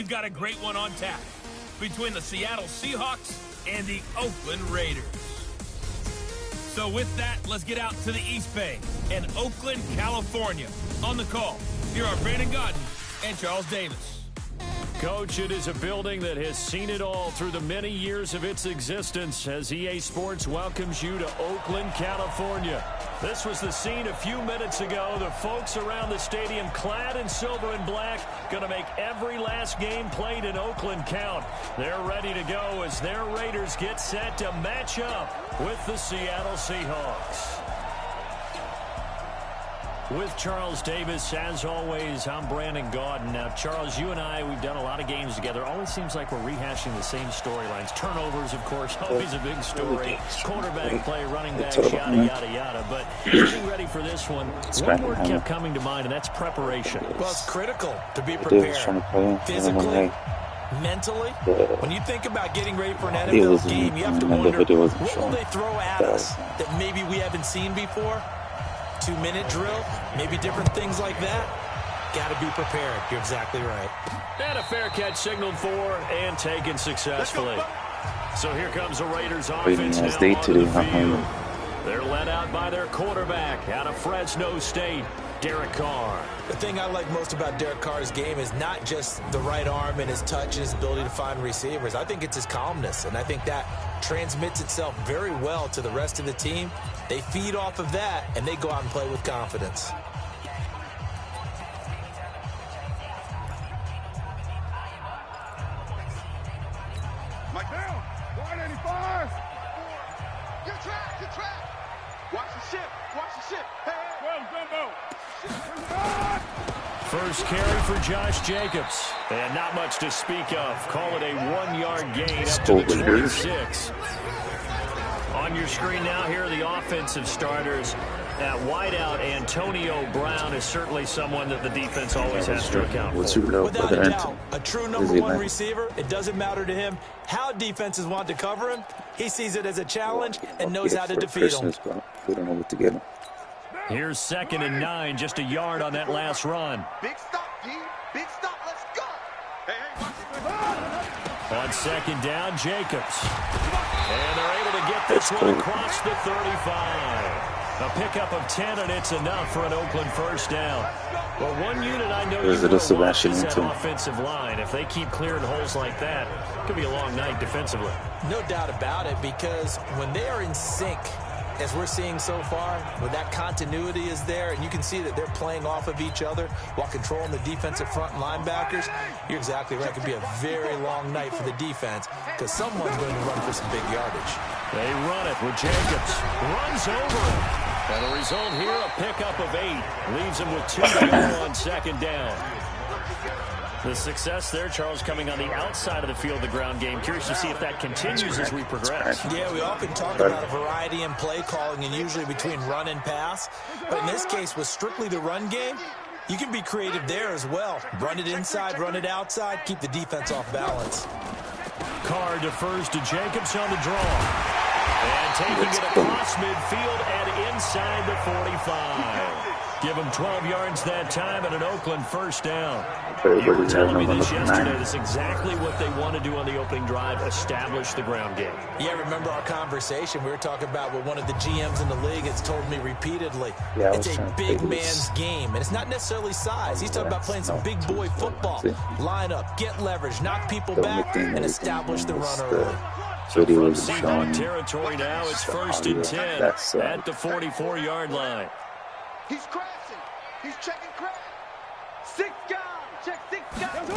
we've got a great one on tap between the Seattle Seahawks and the Oakland Raiders. So with that, let's get out to the East Bay and Oakland, California. On the call, here are Brandon Gaudin and Charles Davis. Coach, it is a building that has seen it all through the many years of its existence as EA Sports welcomes you to Oakland, California. This was the scene a few minutes ago. The folks around the stadium clad in silver and black going to make every last game played in Oakland count. They're ready to go as their Raiders get set to match up with the Seattle Seahawks. With Charles Davis, as always, I'm Brandon Gaudin. Now, Charles, you and I, we've done a lot of games together. Always seems like we're rehashing the same storylines. Turnovers, of course, always a big story. Quarterback play, running back, yada, yada, yada. But getting ready for this one word kept coming to mind, and that's preparation. Well, it's critical to be prepared physically, mentally. When you think about getting ready for an NFL game, you have to wonder, what will they throw at us that maybe we haven't seen before? 2-minute drill, maybe different things like that. Got to be prepared. You're exactly right. And a fair catch signaled for and taken successfully. So here comes the Raiders offense now onto the field. They're led out by their quarterback out of Fresno State, Derek Carr. The thing I like most about Derek Carr's game is not just the right arm and his touch and his ability to find receivers. I think it's his calmness, and I think that transmits itself very well to the rest of the team. They feed off of that, and they go out and play with confidence. Mike down. 185. Good track, good track. Watch the ship, watch the ship. Hey, well, Gumbo. First carry for Josh Jacobs. And not much to speak of. Call it a 1-yard gain up to the 26. On your screen now, here are the offensive starters. At wideout, Antonio Brown is certainly someone that the defense always has to account for. Without a doubt, a true number one receiver. It doesn't matter to him how defenses want to cover him. He sees it as a challenge and knows how to defeat them. We don't know what to get him. Here's 2nd and 9, just a yard on that last run. Big stop, G. Big stop. Let's go. Hey, watch it. On 2nd down, Jacobs. And they're able to get this one across the 35. A pickup of 10, and it's enough for an Oakland first down. Well, one unit I know you will watch is that offensive line. If they keep clearing holes like that, it could be a long night defensively. No doubt about it, because when they are in sync, as we're seeing so far, when that continuity is there, and you can see that they're playing off of each other while controlling the defensive front linebackers, you're exactly right. It could be a very long night for the defense because someone's going to run for some big yardage. They run it with Jacobs. Runs over him. And the result here, a pickup of 8. Leaves him with 2 to go on 2nd down. The success there, Charles, coming on the outside of the field, the ground game. Curious to see if that continues as we progress. Yeah, we often talk about a variety in play calling and usually between run and pass. But in this case, with strictly the run game, you can be creative there as well. Run it inside, run it outside, keep the defense off balance. Carr defers to Jacobs on the draw. And taking it across midfield and inside the 45. Give them 12 yards that time and an Oakland first down. You were telling me this yesterday. That's exactly what they want to do on the opening drive, establish the ground game. Yeah, remember our conversation? We were talking about what one of the GMs in the league has told me repeatedly. It's a big man's game, and it's not necessarily size. He's talking about playing some big boy football. Line up, get leverage, knock people back, and establish the run early. So from Seahawks territory now, it's 1st and 10 at the 44-yard line. He's crashing. He's checking crash. 6 guys. Check 6 guys.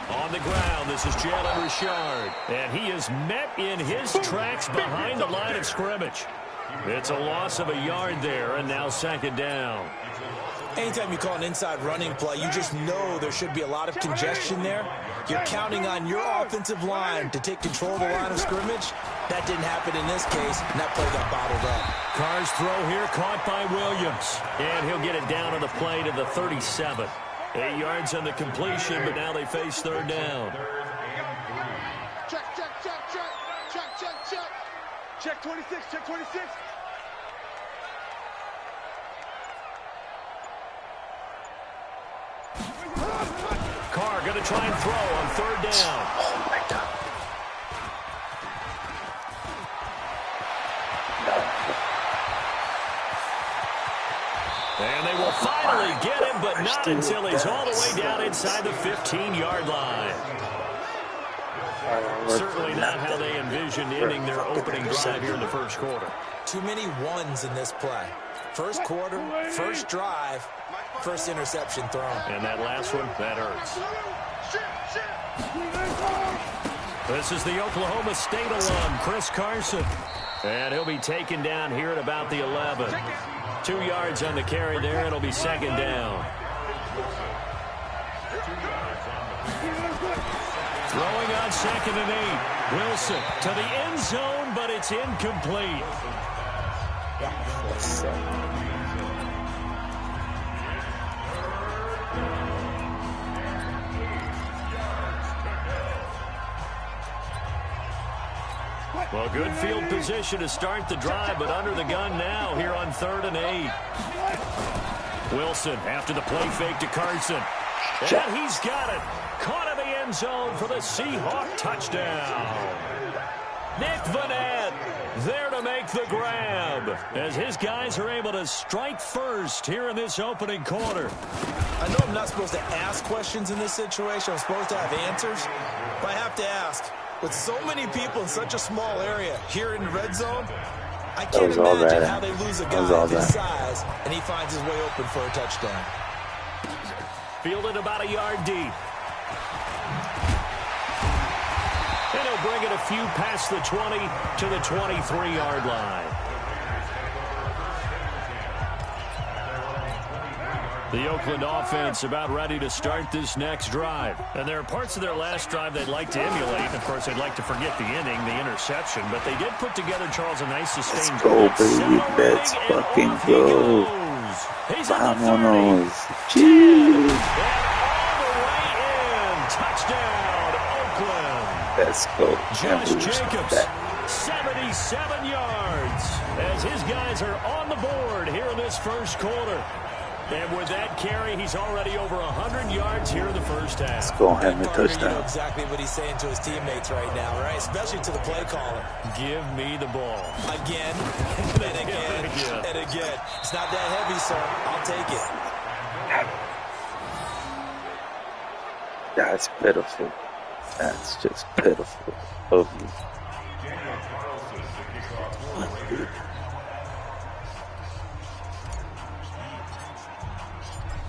On the ground, this is Jalen Richard. And he is met in his tracks behind the line of scrimmage. It's a loss of a yard there, and now 2nd down. Anytime you call an inside running play, you just know there should be a lot of congestion there. You're counting on your offensive line to take control of the line of scrimmage. That didn't happen in this case, and that play got bottled up. Carr's throw here caught by Williams. And he'll get it down on the play to the 37. 8 yards on the completion, but now they face 3rd down. Check, check, check, check. Check, check, check. Check 26, check 26. Carr going going to try and throw on third down. Oh, my God. And they will finally get him, but not until he's all the way down inside the 15-yard line. Certainly not how they envisioned ending their opening drive here in the first quarter. Too many ones in this play. First quarter, first drive, first interception thrown. And that last one, that hurts. This is the Oklahoma State alum, Chris Carson. And he'll be taken down here at about the 11. 2 yards on the carry there. It'll be second down. Throwing on 2nd and 8. Wilson to the end zone, but it's incomplete. Well, good field position to start the drive, but under the gun now here on 3rd and 8. Wilson after the play fake to Carson. And he's got it. Caught in the end zone for the Seahawks touchdown. Nick Vanette there to make the grab as his guys are able to strike first here in this opening quarter. I know I'm not supposed to ask questions in this situation. I'm supposed to have answers. But I have to ask, with so many people in such a small area here in the red zone, I can't imagine how they lose a guy of his size and he finds his way open for a touchdown. Fielded about a yard deep. And he'll bring it a few past the 20 to the 23-yard line. The Oakland offense about ready to start this next drive. And there are parts of their last drive they'd like to emulate. Of course, they'd like to forget the inning, the interception. But they did put together, Charles, a nice sustained Let's go, baby. Let's fucking go. Vámonos. And all the way in. Touchdown, Oakland. Let's go. Josh Jacobs, 77 yards. As his guys are on the board here in this first quarter. And with that carry, he's already over 100 yards here in the first half. Let's go ahead and touchdown. You know exactly what he's saying to his teammates right now, right? Especially to the play caller. Give me the ball. Again, and again, and again. It's not that heavy, sir. I'll take it. That's pitiful. That's just pitiful of you.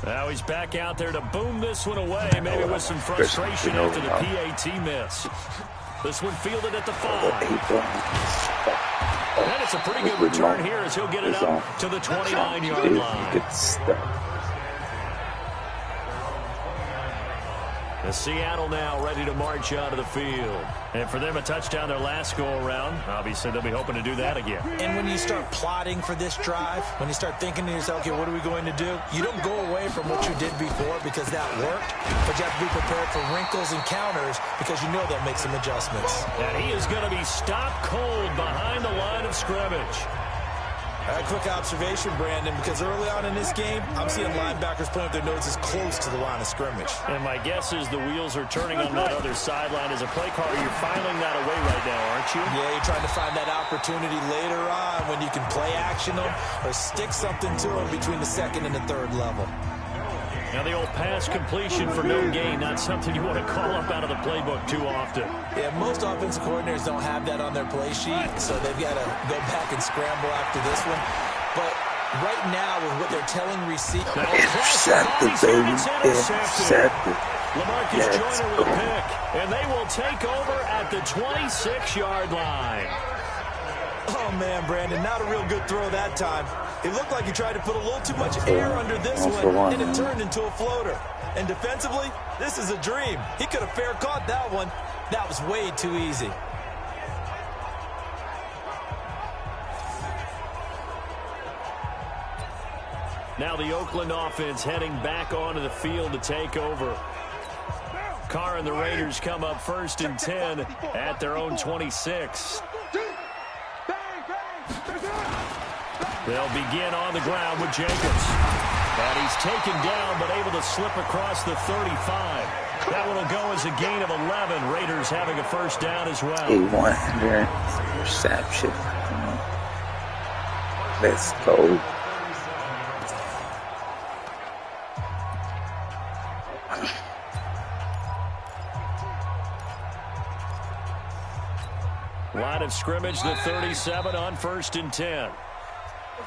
Now he's back out there to boom this one away, maybe with some frustration after the PAT miss. This one fielded at the 5. And it's a pretty good return here as he'll get it up to the 29-yard line. The Seattle now ready to march out of the field. And for them, a touchdown their last go-around. Obviously, they'll be hoping to do that again. And when you start plotting for this drive, when you start thinking to yourself, okay, what are we going to do? You don't go away from what you did before because that worked, but you have to be prepared for wrinkles and counters because you know they'll make some adjustments. And he is going to be stopped cold behind the line of scrimmage. A quick observation, Brandon, because early on in this game, I'm seeing linebackers playing with their noses close to the line of scrimmage. And my guess is the wheels are turning on that other sideline. As a play caller, you're filing that away right now, aren't you? Yeah, you're trying to find that opportunity later on when you can play action them or stick something to them between the 2nd and the 3rd level. Now the old pass completion for no gain, not something you want to call up out of the playbook too often. Yeah, most offensive coordinators don't have that on their play sheet, so they've got to go back and scramble after this one. But right now, with what they're telling receivers... Intercepted, baby. Intercepted. LaMarcus Joyner with a pick, and they will take over at the 26-yard line. Oh, man, Brandon, not a real good throw that time. It looked like he tried to put a little too much air under this one, and it turned into a floater. And defensively, this is a dream. He could have fair caught that one. That was way too easy. Now the Oakland offense heading back onto the field to take over. Carr and the Raiders come up 1st and 10 at their own 26. They'll begin on the ground with Jacobs. And he's taken down but able to slip across the 35. That one will go as a gain of 11. Raiders having a first down as well. A 100 interception. Let's go. Line of scrimmage, the 37 on 1st and 10.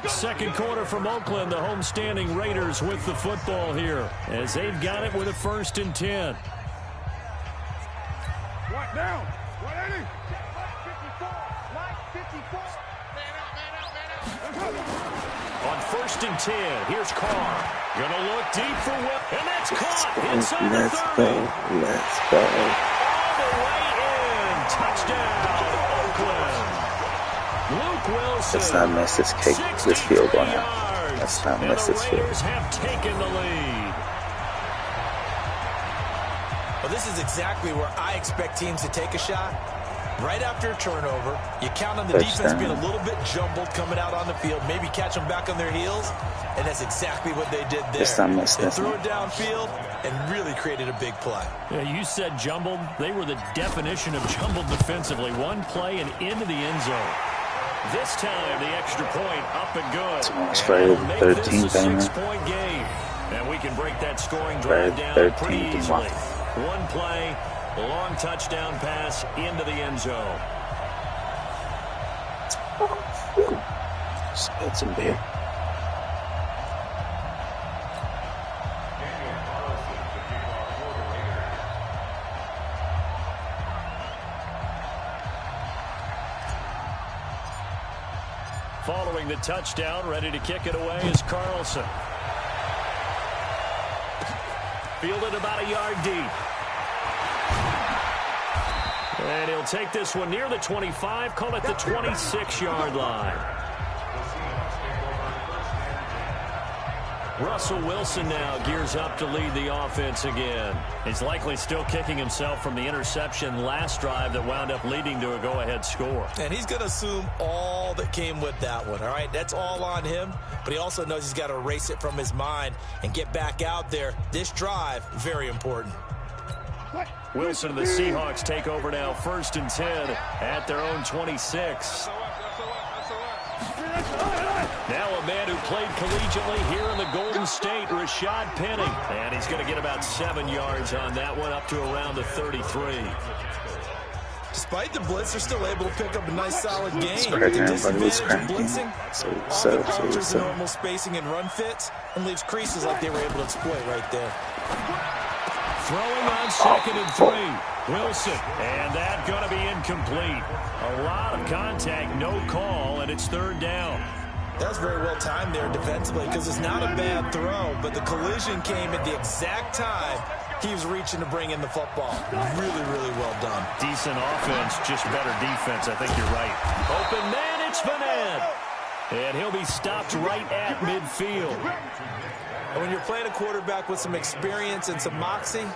Second quarter from Oakland, the homestanding Raiders with the football here as they've got it with a 1st and 10. Right down. 180. On 1st and 10, here's Carr. Gonna look deep for Will, and that's caught inside the 30. Let's go. All the way in. Touchdown, Oakland. Luke Wilson. Let's not miss this kick, this field goal now. Let's not miss this field. The Raiders have taken the lead. Well, this is exactly where I expect teams to take a shot. Right after a turnover, you count on the defense being a little bit jumbled coming out on the field, maybe catch them back on their heels, and that's exactly what they did there. They threw it downfield and really created a big play. Yeah, you said jumbled. They were the definition of jumbled defensively. One play and into the end zone. This time, the extra point up and good. It's almost Friday the 13th, a 6-point game. And we can break that scoring drive down pretty easily. One play, long touchdown pass into the end zone. Spilled some beer. Following the touchdown, ready to kick it away is Carlson. Fielded about a yard deep. And he'll take this one near the 25, call it the 26-yard line. Russell Wilson now gears up to lead the offense again. He's likely still kicking himself from the interception last drive that wound up leading to a go-ahead score. And he's going to assume all that came with that one, all right? That's all on him, but he also knows he's got to erase it from his mind and get back out there. This drive, very important. Wilson and the Seahawks take over now, 1st and 10 at their own 26. Now a man who played collegiately here in the Golden State, Rashad Penny. And he's going to get about 7 yards on that one, up to around the 33. Despite the blitz, they're still able to pick up a nice, solid gain. The disadvantage of blitzing often alters the normal spacing and run fits and leaves creases like they were able to exploit right there. Throwing on 2nd and 3. Wilson, and that going to be incomplete. A lot of contact, no call, and it's 3rd down. That was very well timed there defensively because it's not a bad throw, but the collision came at the exact time he was reaching to bring in the football. Really, really well done. Decent offense, just better defense. I think you're right. Open man, it's Vanette. And he'll be stopped right at midfield. And when you're playing a quarterback with some experience and some moxie,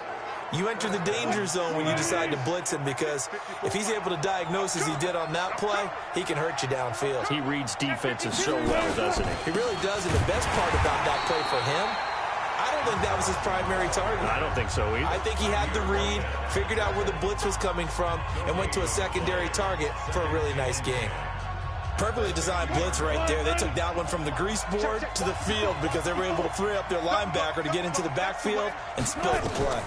you enter the danger zone when you decide to blitz him, because if he's able to diagnose as he did on that play, he can hurt you downfield. He reads defenses so well, doesn't he? He really does, and the best part about that play for him, I don't think that was his primary target. I don't think so either. I think he had the read, figured out where the blitz was coming from, and went to a secondary target for a really nice game. Perfectly designed blitz right there. They took that one from the grease board to the field because they were able to free up their linebacker to get into the backfield and spill the play.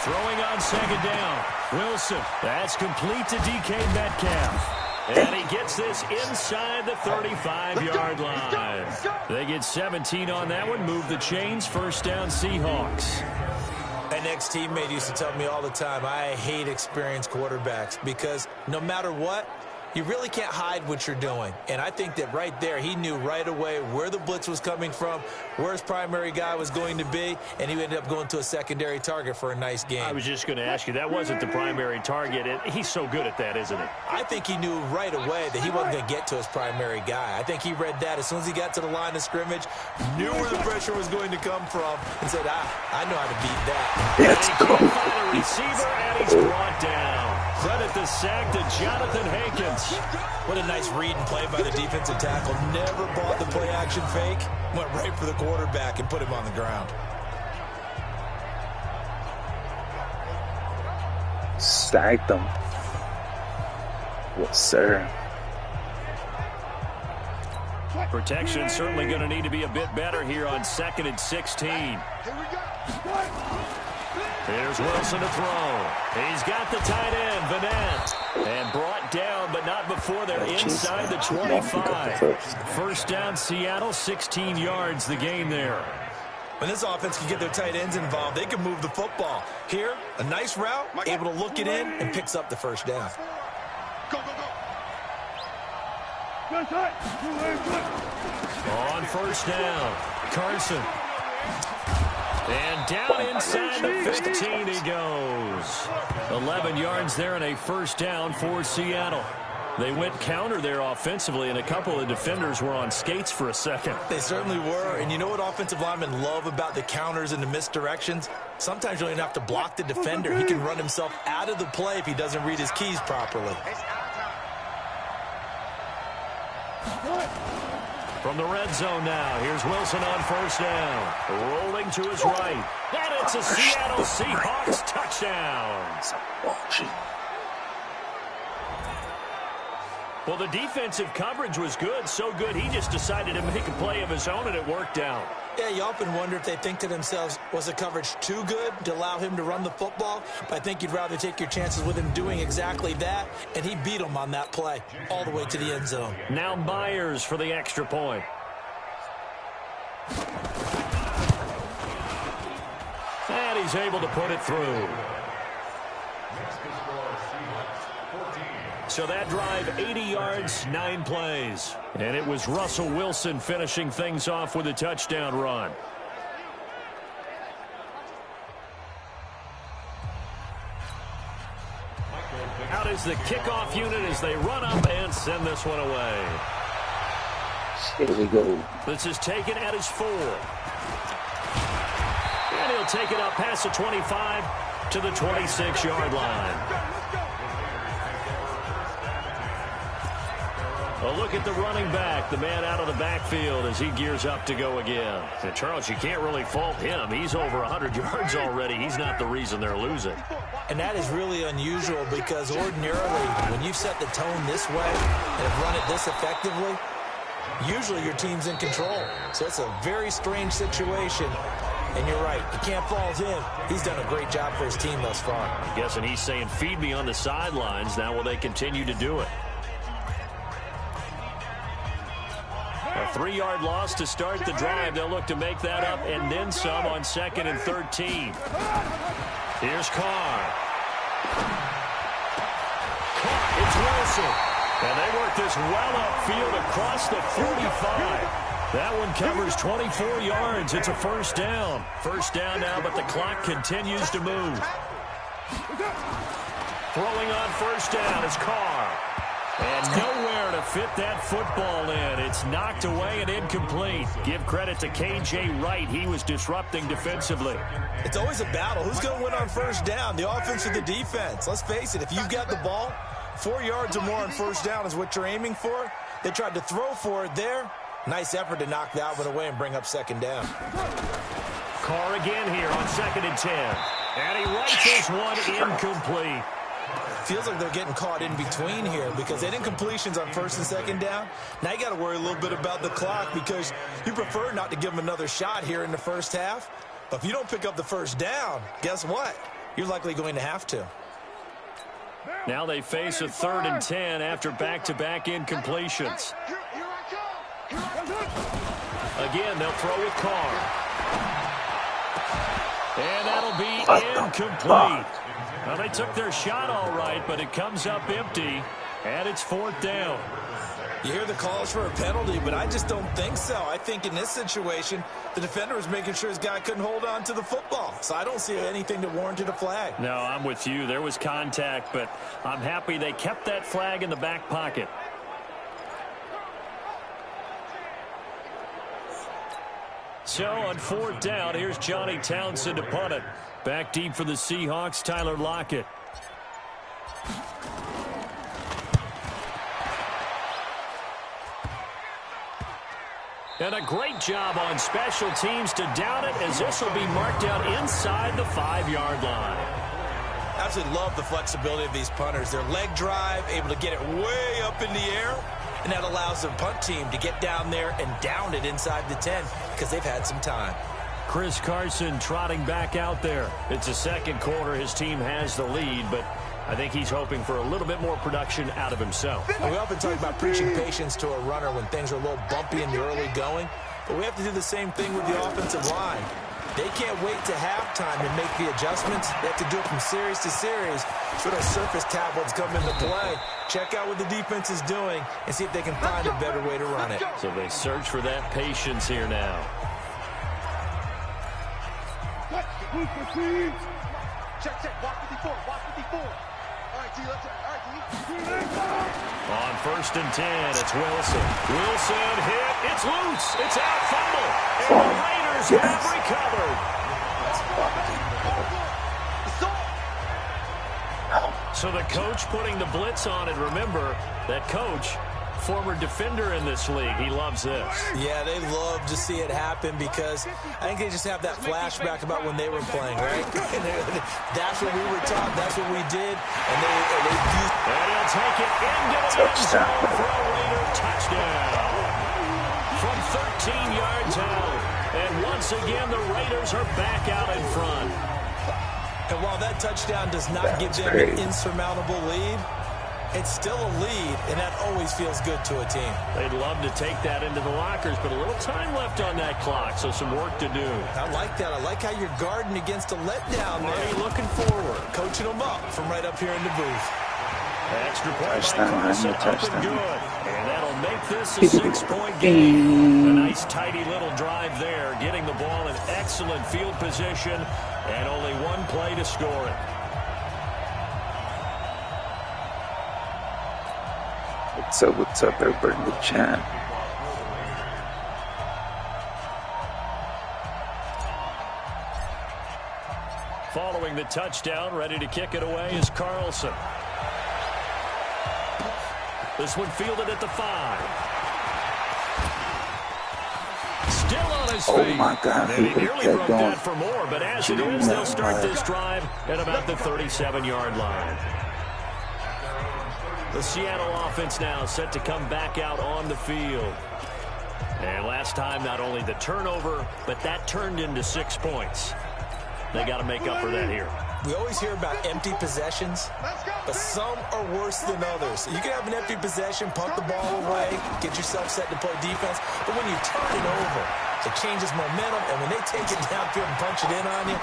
Throwing on 2nd down. Wilson. That's complete to DK Metcalf. And he gets this inside the 35-yard line. They get 17 on that one. Move the chains. 1st down, Seahawks. An ex-teammate used to tell me all the time, I hate experienced quarterbacks because no matter what, you really can't hide what you're doing. And I think that right there, he knew right away where the blitz was coming from, where his primary guy was going to be, and he ended up going to a secondary target for a nice game. I was just going to ask you, that wasn't the primary target. He's so good at that, isn't he? I think he knew right away that he wasn't going to get to his primary guy. I think he read that as soon as he got to the line of scrimmage, knew where the pressure was going to come from, and said, I know how to beat that. Let's go. The receiver, and he's brought down. Credit the sack to Jonathan Hankins. What a nice read and play by the defensive tackle. Never bought the play-action fake. Went right for the quarterback and put him on the ground. sacked him. Yes, sir. Protection certainly going to need to be a bit better here on 2nd and 16. Here's Wilson to throw. He's got the tight end, Vanette. And brought down, but not before they're inside the 25. First down, Seattle, 16 yards the gain there. When this offense can get their tight ends involved, they can move the football. Here, a nice route, able to look it in, and picks up the first down. Go, go, go. On first down, Carson. And down inside the 15 he goes. 11 yards there and a first down for Seattle. They went counter there offensively, and a couple of defenders were on skates for a second. They certainly were, and you know what offensive linemen love about the counters and the misdirections? Sometimes you don't even have to block the defender. He can run himself out of the play if he doesn't read his keys properly. From the red zone now, here's Wilson on first down. Rolling to his right. And it's a Seattle Seahawks touchdown. Well, the defensive coverage was good, so good he just decided to make a play of his own, and it worked out. Yeah, you often wonder if they think to themselves, was the coverage too good to allow him to run the football? But I think you'd rather take your chances with him doing exactly that, and he beat him on that play all the way to the end zone. Now Myers for the extra point. And he's able to put it through. So that drive, 80 yards, 9 plays. And it was Russell Wilson finishing things off with a touchdown run. Out is the kickoff unit as they run up and send this one away. Here we go. This is taken at his 4. And he'll take it up past the 25 to the 26-yard line. A look at the running back, the man out of the backfield as he gears up to go again. And Charles, you can't really fault him. He's over 100 yards already. He's not the reason they're losing. And that is really unusual because ordinarily when you've set the tone this way and have run it this effectively, usually your team's in control. So it's a very strange situation. And you're right, you can't fault him. He's done a great job for his team thus far. I'm guessing he's saying, feed me on the sidelines. Now will they continue to do it? A 3-yard loss to start the drive. They'll look to make that up and then some on 2nd and 13. Here's Carr. It's Wilson. And they work this well upfield across the 45. That one covers 24 yards. It's a first down. First down now, but the clock continues to move. Throwing on first down is Carr. And nowhere to fit that football in. It's knocked away and incomplete. Give credit to K.J. Wright. He was disrupting defensively. It's always a battle. Who's going to win on first down, the offense or the defense? Let's face it, if you've got the ball, 4 yards or more on first down is what you're aiming for. They tried to throw for it there. Nice effort to knock that one away and bring up second down. Carr again here on 2nd and 10. And he rifles one incomplete. Feels like they're getting caught in between here because they didn't completions on first and second down. Now you got to worry a little bit about the clock because you prefer not to give them another shot here in the first half. But if you don't pick up the first down, guess what? You're likely going to have to. Now they face a 3rd and 10 after back-to-back incompletions. Again, they'll throw with Carr. And that'll be incomplete. Well, they took their shot all right, but it comes up empty, and it's 4th down. You hear the calls for a penalty, but I just don't think so. I think in this situation, the defender was making sure his guy couldn't hold on to the football. So I don't see anything that warranted a flag. No, I'm with you. There was contact, but I'm happy they kept that flag in the back pocket. So on 4th down, here's Johnny Townsend to punt it. Back deep for the Seahawks, Tyler Lockett. And a great job on special teams to down it as this will be marked out inside the 5-yard line. absolutely love the flexibility of these punters. Their leg drive, able to get it way up in the air, and that allows the punt team to get down there and down it inside the 10 because they've had some time. Chris Carson trotting back out there. It's the second quarter. His team has the lead, but I think he's hoping for a little bit more production out of himself. And we often talk about preaching patience to a runner when things are a little bumpy in the early going, but we have to do the same thing with the offensive line. They can't wait to halftime and make the adjustments. They have to do it from series to series so those surface tablets come into play. Check out what the defense is doing and see if they can find a better way to run it. So they search for that patience here now. Check, check. Walk 54. Walk 54. All right, D. Let's. All right, D. On 1st and 10, it's Wilson. Wilson hit. It's loose. It's out. Fumble. And the Raiders have recovered. So the coach putting the blitz on it. Remember, that coach, former defender in this league. He loves this. Yeah, they love to see it happen because I think they just have that flashback about when they were playing, right? That's what we were taught. That's what we did. And he'll take it into the end zone for a Raider touchdown. From 13 yards out. And once again, the Raiders are back out in front. And while that touchdown does not give them an insurmountable lead, it's still a lead, and that always feels good to a team. They'd love to take that into the lockers, but a little time left on that clock, so some work to do. I like that. I like how you're guarding against a letdown there. Are you looking forward? Coaching them up from right up here in the booth. Extra point by Carson, up and good. And that'll make this a 6-point game. A nice, tidy little drive there, getting the ball in excellent field position, and only one play to score it. What's up, everybody in the chat? Following the touchdown, ready to kick it away is Carlson. This one fielded at the 5. Still on his feet. Oh my God! And he nearly broke that for more, but as it is, they'll start this drive at about the 37-yard line. The Seattle offense now set to come back out on the field. And last time, not only the turnover, but that turned into 6 points. They got to make up for that here. We always hear about empty possessions, but some are worse than others. You can have an empty possession, punt the ball away, get yourself set to play defense, but when you turn it over, it changes momentum, and when they take it downfield and punch it in on you,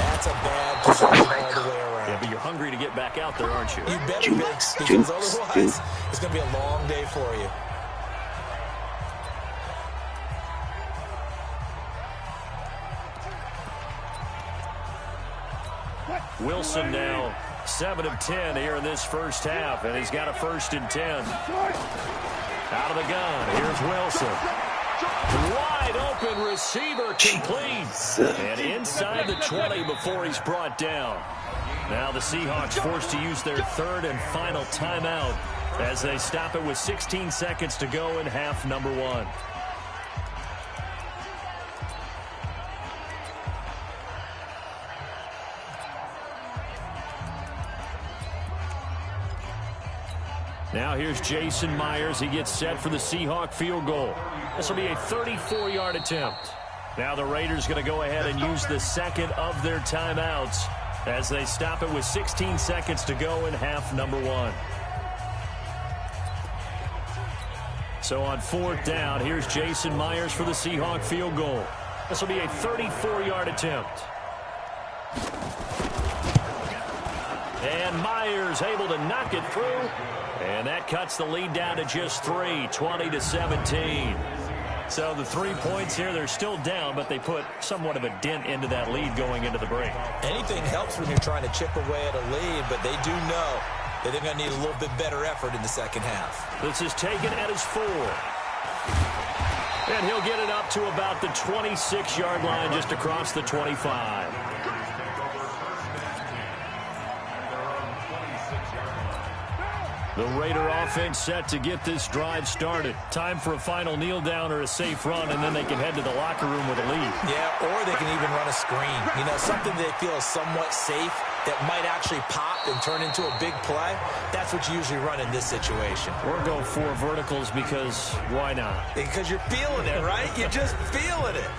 that's a bad possession all the way around. Yeah, but you're hungry to get back out there, aren't you? You better be, because otherwise it's going to be a long day for you. Wilson now 7 of 10 here in this first half, and he's got a 1st and 10. Out of the gun, here's Wilson. Wide open receiver complete. And inside the 20 before he's brought down. Now the Seahawks forced to use their 3rd and final timeout as they stop it with 16 seconds to go in half number 1. Now here's Jason Myers. He gets set for the Seahawk field goal. This will be a 34-yard attempt. Now the Raiders going to go ahead and use the 2nd of their timeouts as they stop it with 16 seconds to go in half number 1. So on 4th down, here's Jason Myers for the Seahawk field goal. This will be a 34-yard attempt. And Myers able to knock it through. And that cuts the lead down to just 3, 20-17. So the 3 points here, they're still down, but they put somewhat of a dent into that lead going into the break. Anything helps when you're trying to chip away at a lead, but they do know that they're going to need a little bit better effort in the second half. This is taken at his 4. And he'll get it up to about the 26-yard line just across the 25. The Raider offense set to get this drive started. Time for a final kneel down or a safe run, and then they can head to the locker room with a lead. Yeah, or they can even run a screen. You know, something they feel is somewhat safe that might actually pop and turn into a big play, that's what you usually run in this situation. We're going 4 verticals because why not? Because you're feeling it, right? You're just feeling it.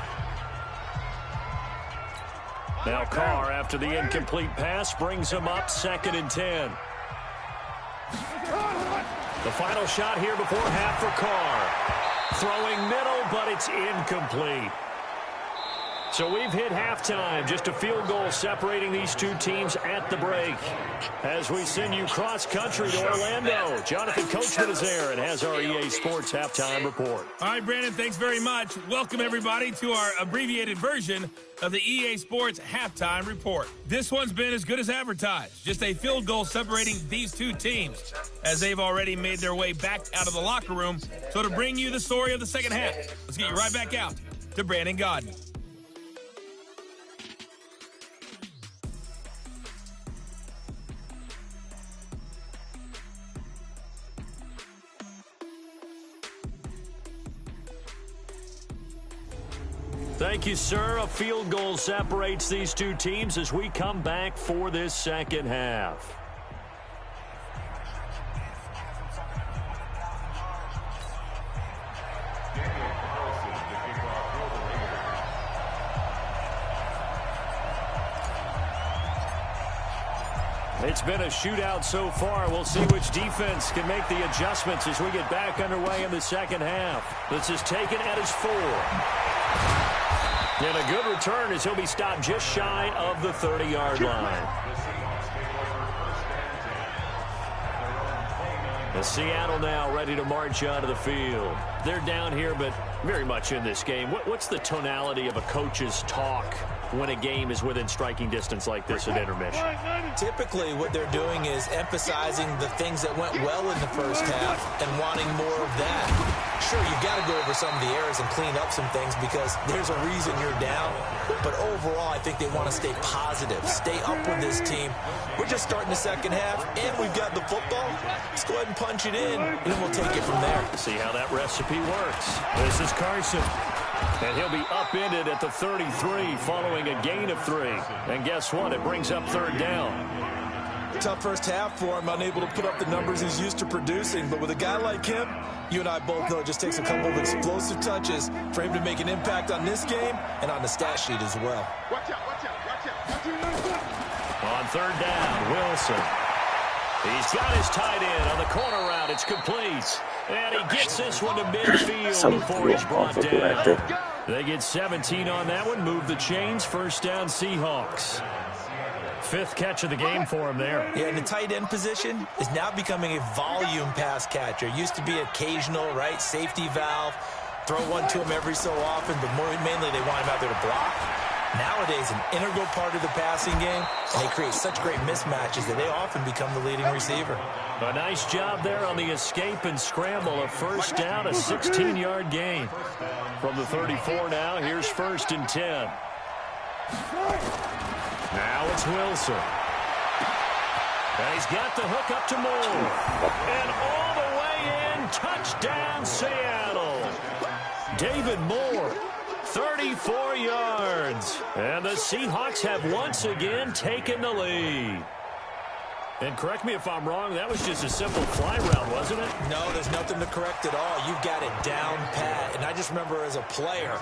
Now Carr, after the incomplete pass, brings him up 2nd and 10. The final shot here before half for Carr. Throwing middle, but it's incomplete. So we've hit halftime. Just a field goal separating these two teams at the break. As we send you cross-country to Orlando, Jonathan Coachman is there and has our EA Sports halftime report. All right, Brandon, thanks very much. Welcome, everybody, to our abbreviated version of the EA Sports halftime report. This one's been as good as advertised. Just a field goal separating these two teams as they've already made their way back out of the locker room. So to bring you the story of the second half, let's get you right back out to Brandon Godden. Thank you, sir. A field goal separates these two teams as we come back for this second half. It's been a shootout so far. We'll see which defense can make the adjustments as we get back underway in the second half. This is taken at his 4. And a good return as he'll be stopped just shy of the 30-yard line. And Seattle now ready to march onto the field. They're down here, but very much in this game. What's the tonality of a coach's talk when a game is within striking distance like this at intermission? Typically, what they're doing is emphasizing the things that went well in the first half and wanting more of that. Sure, you've got to go over some of the errors and clean up some things because there's a reason you're down. But overall, I think they want to stay positive, stay up with this team. We're just starting the second half, and we've got the football. Let's go ahead and punch it in, and then we'll take it from there. See how that recipe works. This is Carson. And he'll be upended at the 33 following a gain of 3. And guess what? It brings up 3rd down. Tough first half for him, unable to put up the numbers he's used to producing. But with a guy like him, you and I both know it just takes a couple of explosive touches for him to make an impact on this game and on the stat sheet as well. Watch out, watch out, watch out. On 3rd down, Wilson. He's got his tight end on the corner route. It's complete. And he gets this one to midfield before he's brought down. They get 17 on that one. Move the chains. 1st down, Seahawks. 5th catch of the game for him there. Yeah, and the tight end position is now becoming a volume pass catcher. Used to be occasional, right? Safety valve. Throw one to him every so often, but mainly they want him out there to block. Nowadays, an integral part of the passing game, and they create such great mismatches that they often become the leading receiver. A nice job there on the escape and scramble. A 1st down, a 16-yard gain. From the 34 now, here's 1st and 10. Now it's Wilson. And he's got the hook up to Moore. And all the way in, touchdown Seattle. David Moore, 34 yards. And the Seahawks have once again taken the lead. And correct me if I'm wrong, that was just a simple fly route, wasn't it? No, there's nothing to correct at all. You've got it down pat. And I just remember as a player,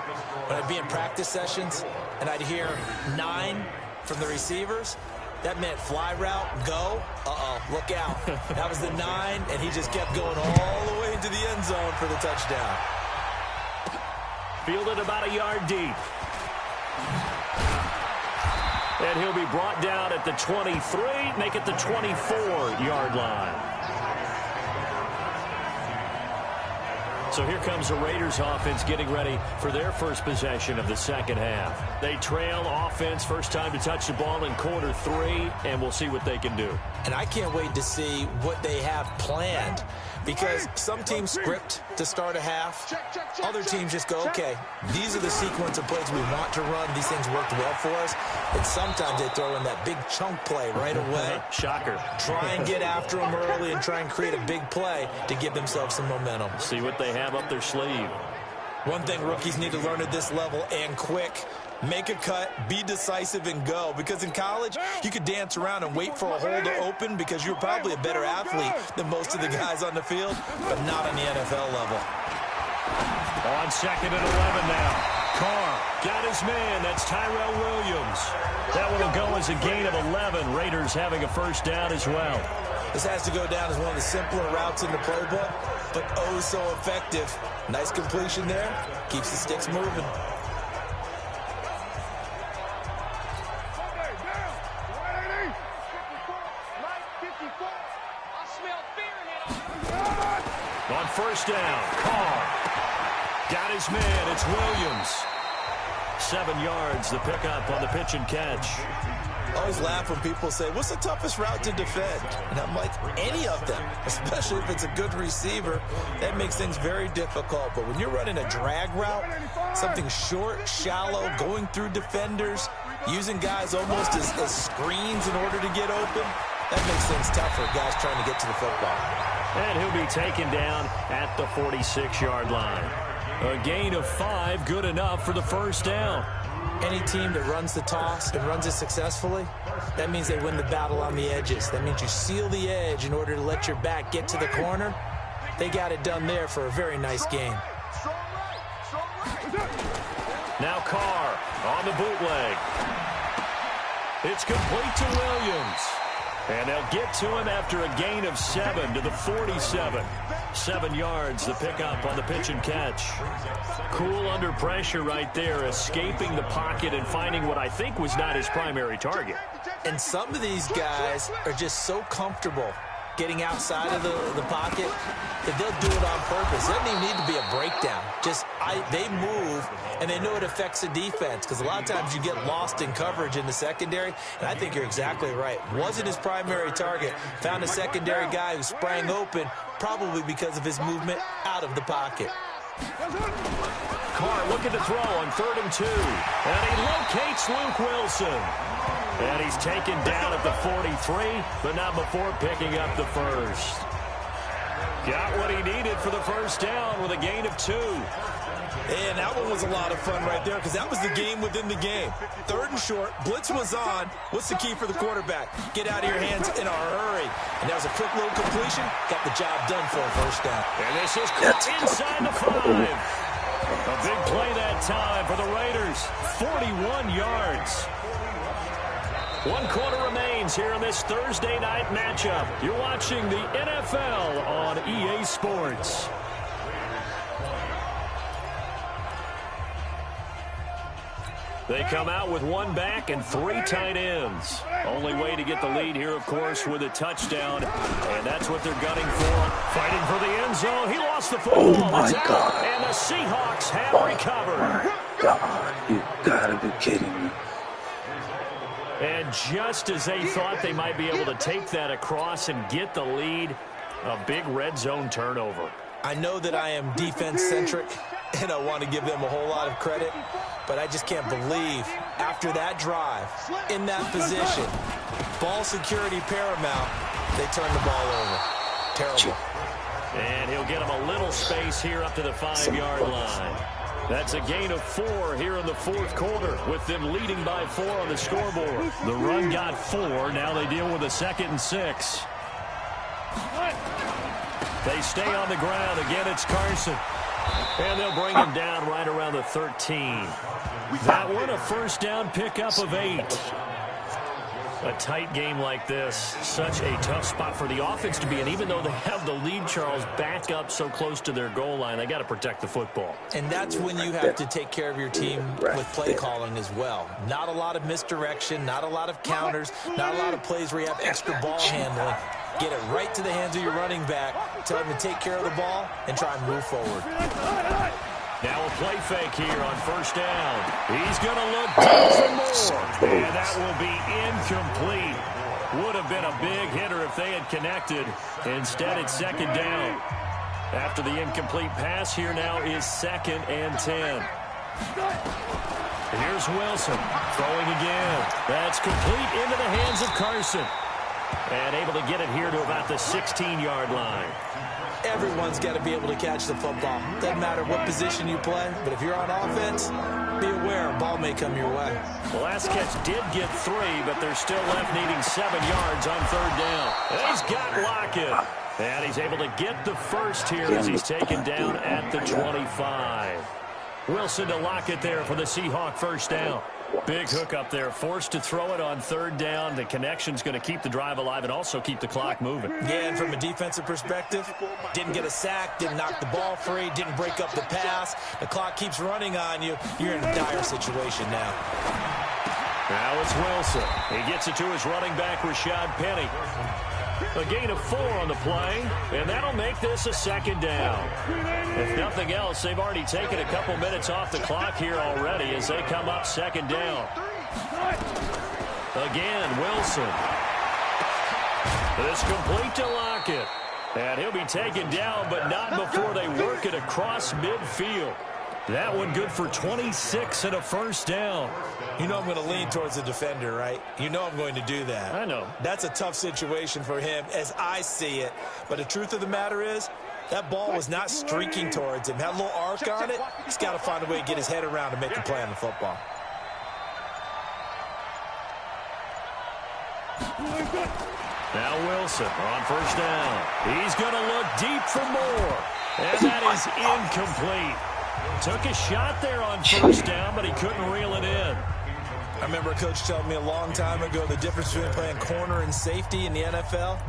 when I'd be in practice sessions, and I'd hear 9 from the receivers, that meant fly route, go, look out. That was the 9, and he just kept going all the way into the end zone for the touchdown. Fielded about a yard deep. And he'll be brought down at the 23, make it the 24-yard line. So here comes the Raiders offense getting ready for their first possession of the second half. They trail offense, first time to touch the ball in quarter 3, and we'll see what they can do. And I can't wait to see what they have planned, because some teams script to start a half. Other teams just go, okay, these are the sequence of plays we want to run. These things worked well for us. And sometimes they throw in that big chunk play right away. Shocker. Try and get after them early and try and create a big play to give themselves some momentum. See what they have up their sleeve. One thing rookies need to learn at this level and quick, Make a cut, be decisive, and go. Because in college, you could dance around and wait for a hole to open because you're probably a better athlete than most of the guys on the field, but not on the NFL level. On 2nd and 11 now. Carr got his man. That's Tyrell Williams. That will go as a gain of 11. Raiders having a first down as well. This has to go down as one of the simpler routes in the playbook, but oh so effective. Nice completion there. Keeps the sticks moving. On first down, Carr got his man. It's Williams. 7 yards, the pickup on the pitch and catch. I always laugh when people say, what's the toughest route to defend? And I'm like, any of them, especially if it's a good receiver. That makes things very difficult. But when you're running a drag route, something short, shallow, going through defenders, using guys almost as screens in order to get open, that makes things tough for guys trying to get to the football. And he'll be taken down at the 46-yard line. A gain of 5, good enough for the first down. Any team that runs the toss and runs it successfully, that means they win the battle on the edges. That means you seal the edge in order to let your back get to the corner. They got it done there for a very nice game. Now Carr on the bootleg. It's complete to Williams. And they'll get to him after a gain of 7 to the 47. 7 yards, the pickup on the pitch and catch. Cool under pressure right there, escaping the pocket and finding what I think was not his primary target. And some of these guys are just so comfortable getting outside of the pocket that they'll do it on purpose. It doesn't even need to be a breakdown. They move, and they know it affects the defense because a lot of times you get lost in coverage in the secondary, and I think you're exactly right. Wasn't his primary target. Found a secondary guy who sprang open, probably because of his movement out of the pocket. Carr looking to throw on 3rd and 2. And he locates Luke Wilson. And he's taken down at the 43, but not before picking up the first. Got what he needed for the first down with a gain of 2. And that one was a lot of fun right there because that was the game within the game. 3rd and short, blitz was on. What's the key for the quarterback? Get out of your hands in a hurry. And that was a quick little completion. Got the job done for a first down. And this is inside the 5. A big play that time for the Raiders. 41 yards. 1 quarter remains here in this Thursday night matchup. You're watching the NFL on EA Sports. They come out with 1 back and 3 tight ends. Only way to get the lead here, of course, with a touchdown. And that's what they're gunning for. Fighting for the end zone. He lost the football. Oh, my God. And the Seahawks have recovered. My God, you gotta be kidding me. And just as they thought they might be able to take that across and get the lead, a big red zone turnover. I know that I am defense-centric, and I want to give them a whole lot of credit, but I just can't believe after that drive, in that position, ball security paramount, they turn the ball over. Terrible. And he'll get him a little space here up to the 5-yard line. That's a gain of 4 here in the 4th quarter with them leading by 4 on the scoreboard. The run got 4. Now they deal with a 2nd and 6. They stay on the ground. Again, it's Carson. And they'll bring him down right around the 13. That one, a first down pickup of 8. A tight game like this, such a tough spot for the offense to be in. Even though they have the lead, Charles, back up so close to their goal line, they got to protect the football. And that's when you have to take care of your team with play calling as well. Not a lot of misdirection, not a lot of counters, not a lot of plays where you have extra ball handling. Get it right to the hands of your running back, tell him to take care of the ball, and try and move forward. Now a play fake here on first down. He's going to look deep for more. And that will be incomplete. Would have been a big hitter if they had connected. Instead, it's 2nd down. After the incomplete pass, here now is 2nd and 10. Here's Wilson throwing again. That's complete into the hands of Carson. And able to get it here to about the 16-yard line. Everyone's got to be able to catch the football. Doesn't matter what position you play, but if you're on offense, be aware a ball may come your way. The last catch did get 3, but they're still left needing 7 yards on 3rd down. And he's got Lockett. And he's able to get the first here as he's taken down at the 25. Wilson to Lockett there for the Seahawk first down. Big hook up there, forced to throw it on 3rd down. The connection's going to keep the drive alive and also keep the clock moving. Yeah, and from a defensive perspective, didn't get a sack, didn't knock the ball free, didn't break up the pass. The clock keeps running on you. You're in a dire situation now. Now it's Wilson. He gets it to his running back, Rashad Penny. A gain of 4 on the play, and that'll make this a 2nd down. If nothing else, they've already taken a couple minutes off the clock here already as they come up 2nd down. Again, Wilson. It's complete to Lockett. And he'll be taken down, but not before they work it across midfield. That one good for 26 and a 1st down. You know I'm going to lean towards the defender, right? You know I'm going to do that. I know. That's a tough situation for him as I see it. But the truth of the matter is, that ball was not streaking towards him. Had a little arc on it. He's got to find a way to get his head around and make a play on the football. Now Wilson on 1st down. He's going to look deep for more. And that is incomplete. Took a shot there on 1st down, but he couldn't reel it in. I remember a coach telling me a long time ago the difference between playing corner and safety in the NFL.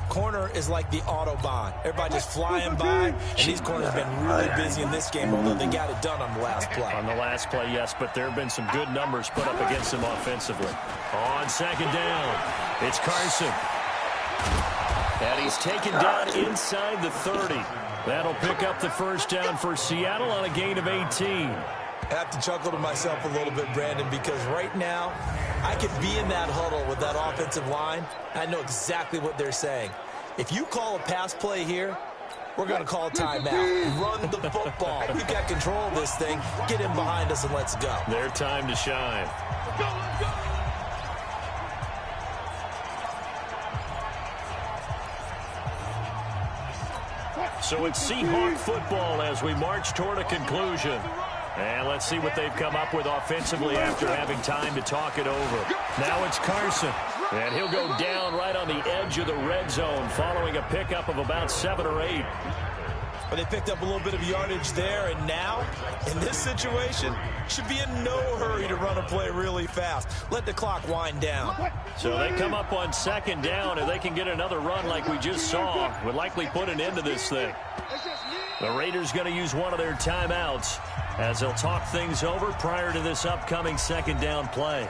Corner is like the Autobahn. Everybody just flying by, and these corners have been really busy in this game, although they got it done on the last play. On the last play, yes, but there have been some good numbers put up against them offensively. On 2nd down, it's Carson. And he's taken down inside the 30. That'll pick up the 1st down for Seattle on a gain of 18. I have to chuckle to myself a little bit, Brandon, because right now I could be in that huddle with that offensive line. I know exactly what they're saying. If you call a pass play here, we're going to call a timeout. Run the football. We've got control of this thing. Get in behind us and let's go. Their time to shine. So it's Seahawk football as we march toward a conclusion. And let's see what they've come up with offensively after having time to talk it over. Now it's Carson. And he'll go down right on the edge of the red zone following a pickup of about 7 or 8. But they picked up a little bit of yardage there, and now, in this situation, should be in no hurry to run a play really fast. Let the clock wind down. So they come up on 2nd down, and they can get another run like we just saw. Would likely put an end to this thing. The Raiders going to use one of their timeouts as they'll talk things over prior to this upcoming 2nd down play.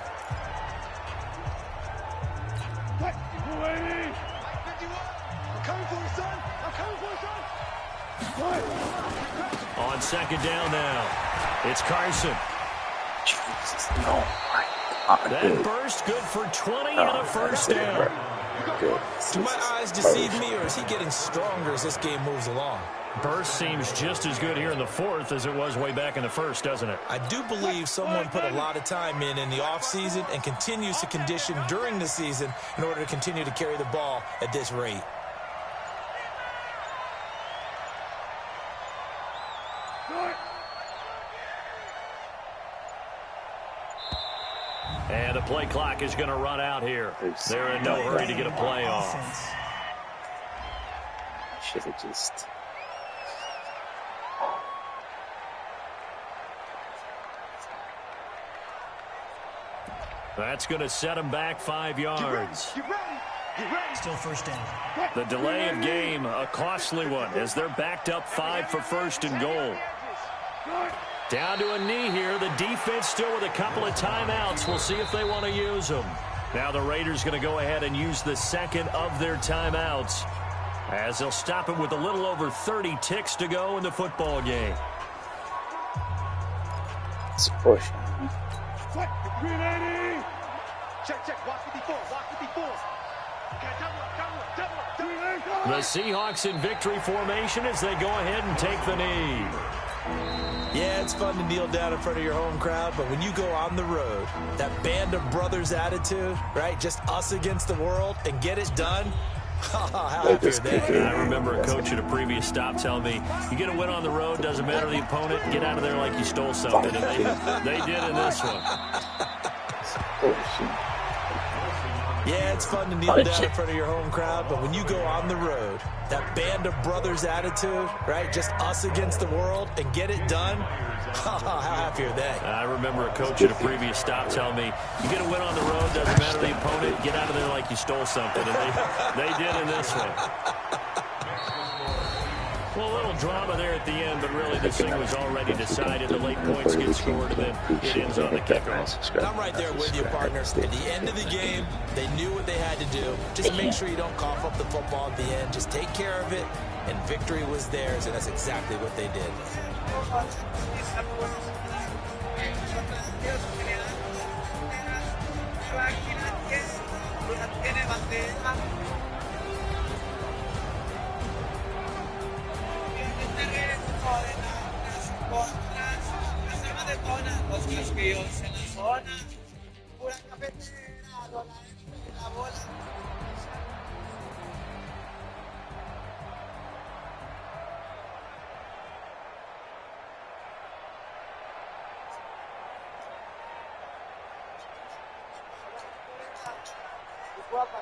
On 2nd down now, it's Carson. Jesus, no, my God. That burst good for 20 and a 1st down. Do my eyes deceive me, or is he getting stronger as this game moves along? Burst seems just as good here in the 4th as it was way back in the 1st, doesn't it? I do believe someone put a lot of time in the offseason and continues to condition during the season in order to continue to carry the ball at this rate. And the play clock is going to run out here. They're in no hurry to get a play off. Should have just... That's going to set him back 5 yards. Still 1st down. The delay of game, a costly one, as they're backed up 5 for 1st and goal. Down to a knee here. The defense still with a couple of timeouts. We'll see if they want to use them. Now the Raiders going to go ahead and use the 2nd of their timeouts as they'll stop it with a little over 30 ticks to go in the football game. It's a push. Check. Watch 54. The Seahawks in victory formation as they go ahead and take the knee. Yeah, it's fun to kneel down in front of your home crowd, but when you go on the road, that band of brothers attitude, right? Just us against the world and get it done. How happy are they? I remember a coach at a previous stop telling me, you get a win on the road, doesn't matter the opponent, get out of there like you stole something. And they did in this one. Yeah, it's fun to kneel down in front of your home crowd, but when you go on the road, that band of brothers attitude, right? Just us against the world and get it done. How happy are they? I remember a coach at a previous stop telling me, you get a win on the road, doesn't matter the opponent, get out of there like you stole something. And they did in this one. Well, a little drama there at the end, but really this thing was already decided. The late points get scored, and then it ends on the kickoff. I'm right there with you, partner. At the end of the game, they knew what they had to do. Just make sure you don't cough up the football at the end. Just take care of it, and victory was theirs, and that's exactly what they did. Arriba,